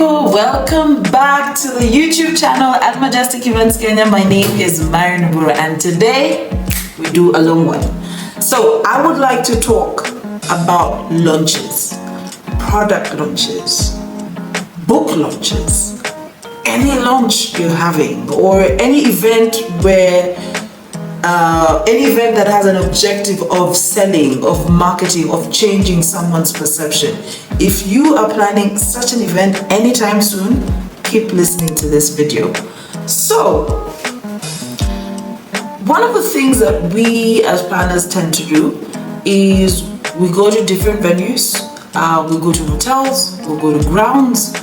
people, welcome back to the YouTube channel at Majestic Events Kenya. My name is Marian Bura and today we do a long one. So I would like to talk about launches, product launches, book launches, any launch you're having or any event where any event that has an objective of selling, of marketing, of changing someone's perception. If you are planning such an event anytime soon, keep listening to this video. So, one of the things that we as planners tend to do is we go to different venues, we go to hotels, we go to grounds,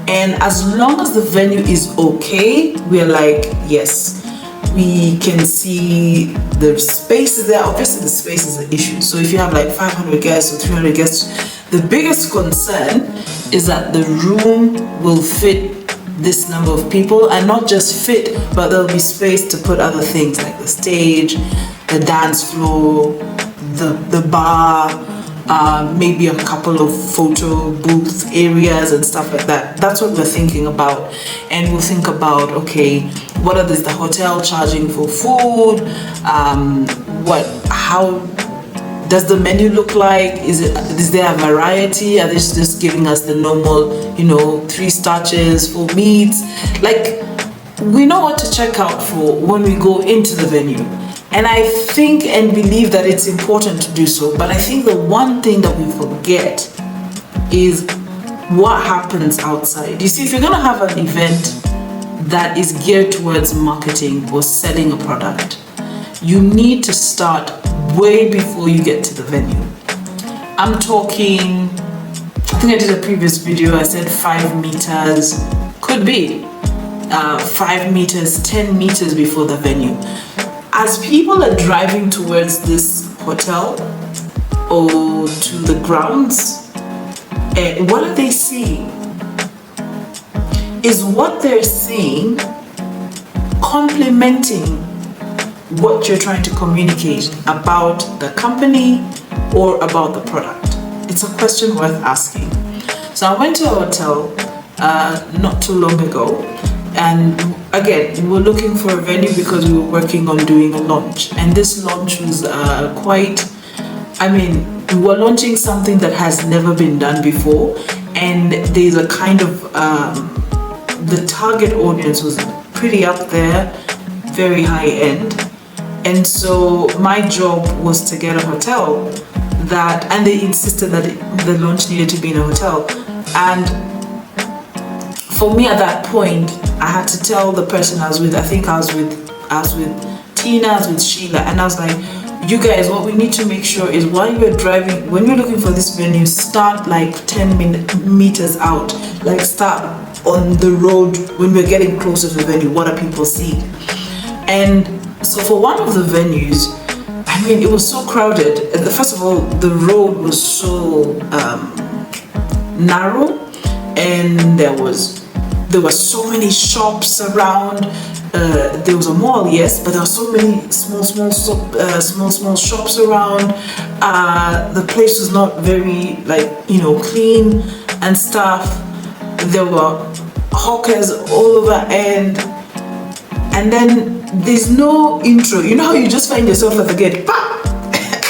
and as long as the venue is okay, we're like, yes. We can see the space is there. Obviously, the space is an issue. So if you have like 500 guests or 300 guests, the biggest concern is that the room will fit this number of people, and not just fit, but there'll be space to put other things like the stage, the dance floor, the bar, maybe a couple of photo booth areas and stuff like that. That's what we're thinking about. And we'll think about, okay, what is the hotel charging for food? How does the menu look like? Is there a variety? Are they just giving us the normal, 3 starches, 4 meats? Like, we know what to check out for when we go into the venue. And I think and believe that it's important to do so. But I think the one thing that we forget is what happens outside. You see, if you're going to have an event that is geared towards marketing or selling a product, you need to start way before you get to the venue. I'm talking, I think I did a previous video, I said 5 meters, could be 5 meters, 10 meters before the venue. As people are driving towards this hotel or to the grounds, what are they seeing? Is what they're seeing complementing what you're trying to communicate about the company or about the product? It's a question worth asking. So I went to a hotel not too long ago, and again, we were looking for a venue because we were working on doing a launch. And this launch was we were launching something that has never been done before. And there's a kind of, the target audience was pretty up there, very high end. And so my job was to get a hotel and they insisted that the launch needed to be in a hotel. And for me at that point, I had to tell the person I was with, I think I was with Tina, I was with Sheila, and I was like, you guys, what we need to make sure is while you're driving, when you're looking for this venue, start like 10 meters out, like start on the road when we're getting closer to the venue. What are people seeing? And so for one of the venues, it was so crowded. First of all, the road was so narrow, and there were so many shops around. There was a mall, yes, but there were so many small shops around. The place was not very clean and stuff. There were hawkers all over, and then there's no intro. You know how you just find yourself at the gate,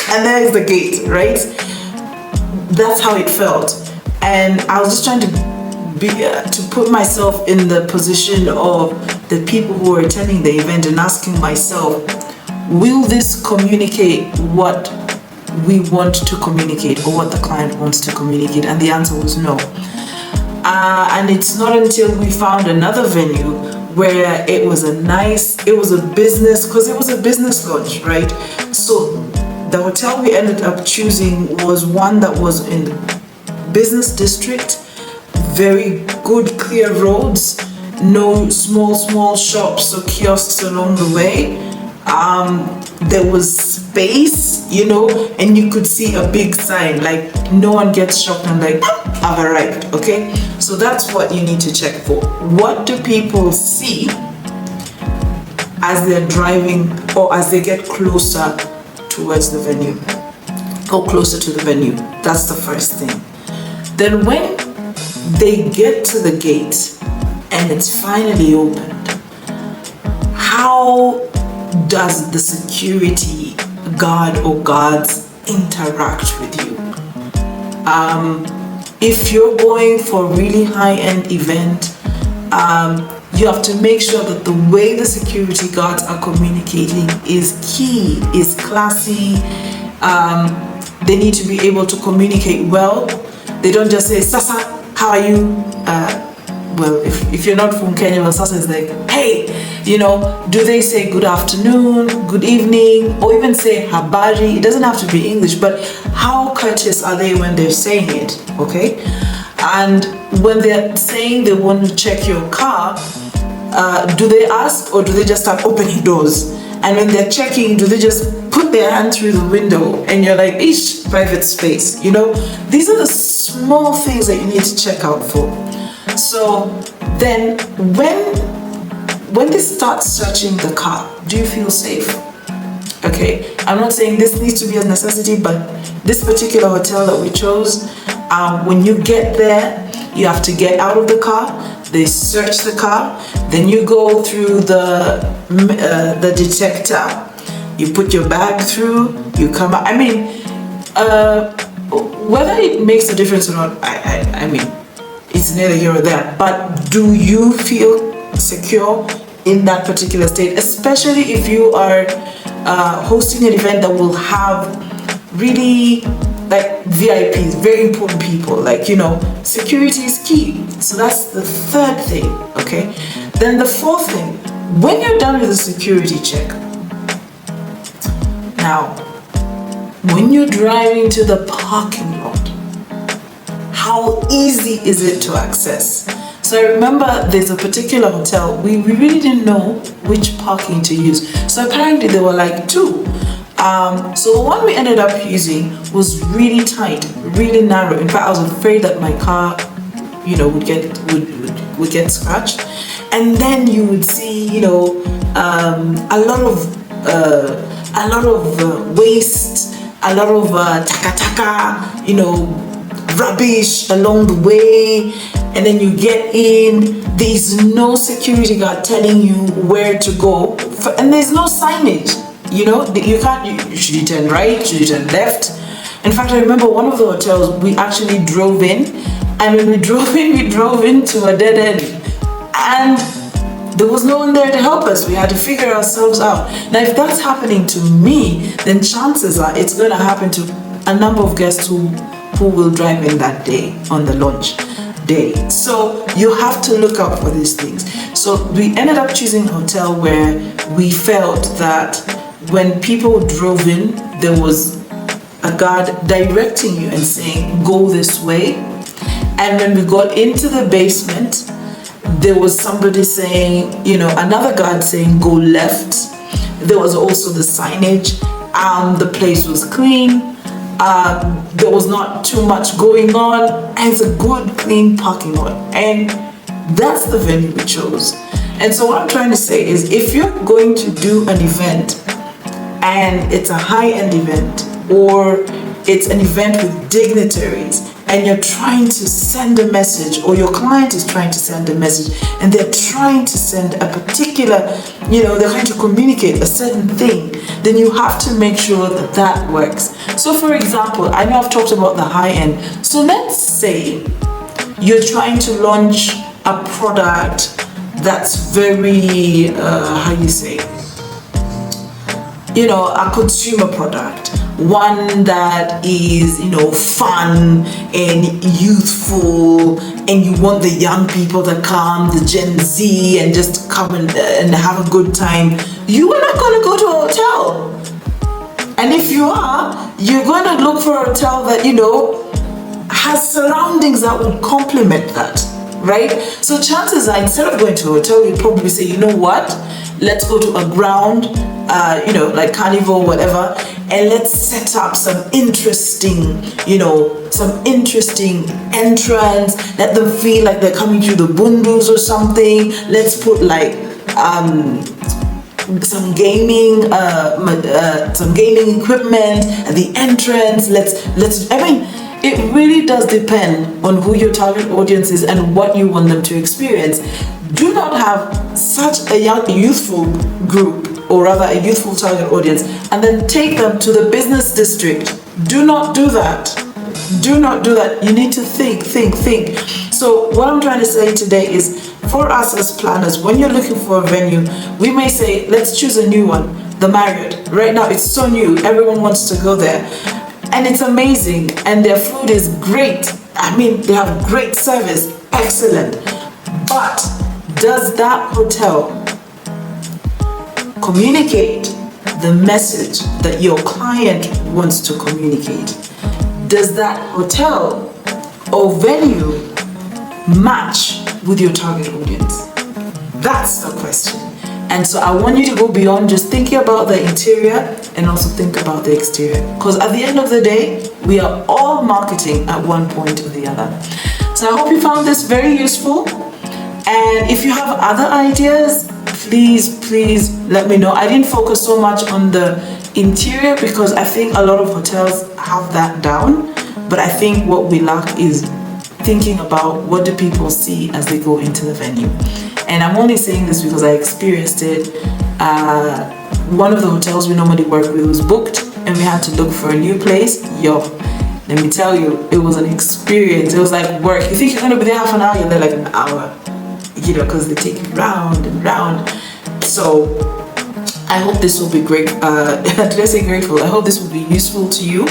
and there's the gate, right? That's how it felt. And I was just trying to put myself in the position of the people who were attending the event and asking myself, will this communicate what we want to communicate or what the client wants to communicate? And the answer was no. And it's not until we found another venue where it was a business, because it was a business launch, right? So the hotel we ended up choosing was one that was in business district, very good clear roads, no small shops or kiosks along the way. There was space, and you could see a big sign, like no one gets shocked and like, I've arrived, okay? So that's what you need to check for. What do people see as they're driving or as they get closer towards the venue? Go closer to the venue. That's the first thing. Then when they get to the gate and it's finally opened, how does the security guard or guards interact with you? If you're going for a really high-end event, you have to make sure that the way the security guards are communicating is key, is classy. They need to be able to communicate well. They don't just say, Sasa, how are you? Well, if you're not from Kenya, well, Sasa is like, hey, do they say good afternoon, good evening, or even say habari? It doesn't have to be English, but how courteous are they when they're saying it, okay? And when they're saying they want to check your car, do they ask or do they just start opening doors? And when they're checking, do they just put their hand through the window and you're like, ish, private space, These are the small things that you need to check out for. So then when they start searching the car, do you feel safe? Okay, I'm not saying this needs to be a necessity, but this particular hotel that we chose, when you get there, you have to get out of the car. They search the car, then you go through the detector. You put your bag through, you come out. I mean, whether it makes a difference or not, I mean, it's neither here or there. But do you feel secure in that particular state, especially if you are hosting an event that will have really like VIPs, very important people, security is key. So that's the third thing, okay? Then the fourth thing, when you're done with the security check, now, when you're driving to the parking lot, how easy is it to access? So I remember there's a particular hotel, we really didn't know which parking to use. So apparently there were like two. So the one we ended up using was really tight, really narrow. In fact, I was afraid that my car, would get scratched. And then you would see, a lot of waste, a lot of taka, rubbish along the way. And then you get in, there's no security guard telling you where to go, and there's no signage. You can't, should you turn right, should you turn left? In fact, I remember one of the hotels, we actually drove in, and when we drove into a dead end, and there was no one there to help us. We had to figure ourselves out. Now, if that's happening to me, then chances are it's going to happen to a number of guests who will drive in that day on the launch day. So you have to look out for these things. So we ended up choosing a hotel where we felt that when people drove in, there was a guard directing you and saying, go this way. And when we got into the basement, there was somebody saying, another guard saying, go left. There was also the signage. The place was clean. There was not too much going on. And it's a good, clean parking lot. And that's the venue we chose. And so what I'm trying to say is, if you're going to do an event and it's a high-end event, or it's an event with dignitaries, and you're trying to send a message, or your client is trying to send a message, and they're trying to send a particular, they're trying to communicate a certain thing, then you have to make sure that that works. So for example, I know I've talked about the high end. So let's say you're trying to launch a product that's very, a consumer product, one that is, fun and youthful, and you want the young people to come, the Gen Z, and just come and have a good time. You are not going to go to a hotel. And if you are, you're going to look for a hotel that, has surroundings that would complement that, right? So chances are, instead of going to a hotel, you'd probably say, you know what? Let's go to a ground, like Carnival, whatever, and let's set up some interesting entrance. Let them feel like they're coming through the bundus or something. Let's put some gaming equipment at the entrance. it really does depend on who your target audience is and what you want them to experience. Do not have such a young, youthful group, or rather a youthful target audience, and then take them to the business district. Do not do that. Do not do that. You need to think. So what I'm trying to say today is, for us as planners, when you're looking for a venue, we may say, let's choose a new one, the Marriott. Right now, it's so new. Everyone wants to go there. And it's amazing. And their food is great. I mean, they have great service. Excellent. But does that hotel communicate the message that your client wants to communicate? Does that hotel or venue match with your target audience? That's the question. And so I want you to go beyond just thinking about the interior and also think about the exterior. Because at the end of the day, we are all marketing at one point or the other. So I hope you found this very useful. And if you have other ideas, please let me know. I didn't focus so much on the interior because I think a lot of hotels have that down. But I think what we lack is thinking about what do people see as they go into the venue. And I'm only saying this because I experienced it. One of the hotels we normally work with was booked and we had to look for a new place. Let me tell you, it was an experience. It was like work. You think you're going to be there half an hour, you're there like an hour. Because they take you round and round. So I hope this will be great. Did I say grateful? I hope this will be useful to you,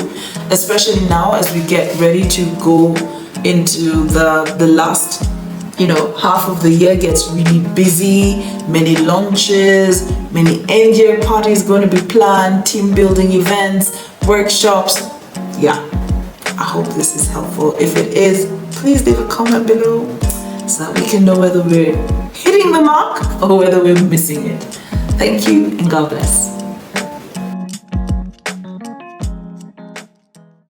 especially now as we get ready to go into the last, half of the year gets really busy. Many launches, many end year parties going to be planned, team building events, workshops. Yeah, I hope this is helpful. If it is, please leave a comment below, so that we can know whether we're hitting the mark or whether we're missing it. Thank you and God bless.